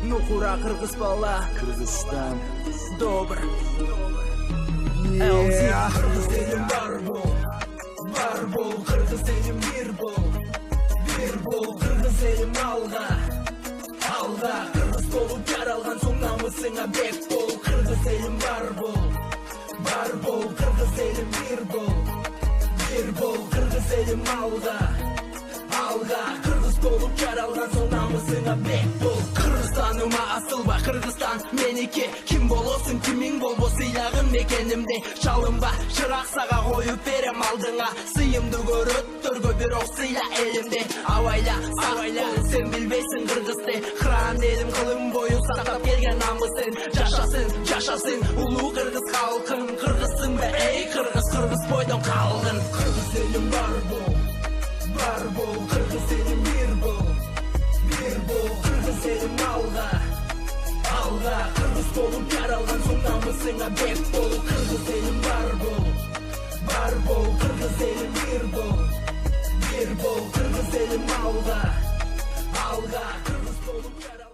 Нукура кыргыз бала, Кыргызстан. добр. Кыргыз элим бар бол, кыргыз элим бир бол, кыргыз элим алга, кыргыз болуп жаралган соң намысыңа бек бол. Кыргыз элим бар бол, кыргыз элим бир бол, кыргыз элим алга, кыргыз болуп жаралган соң намысыңа бек бол. Кыргызстаныма асылба, Кыргызстан меники, ким болосуң кимиң болбо сыйлагын мекенимде. Чалынба, чырак сага коюп берем алдыңа, сыйымды көрөттөргө бирок сыйла элимде. Абайла, сен билбейсиң кыргызды, кыран элим кылым бою сактап келген намысын. Жашасын улуу кыргыз халкын, кыргызсыңбы эй кыргыз, кыргыз бойдон калгын. Кыргыз элим бар бол, кыргыз элим бир бол, кыргыз элим алга, кыргыз болуп жаралган соң намысыңа бек бол. Кыргыз элим бар бол, кыргыз элим бир бол, кыргыз элим алга, кыргыз болуп жаралган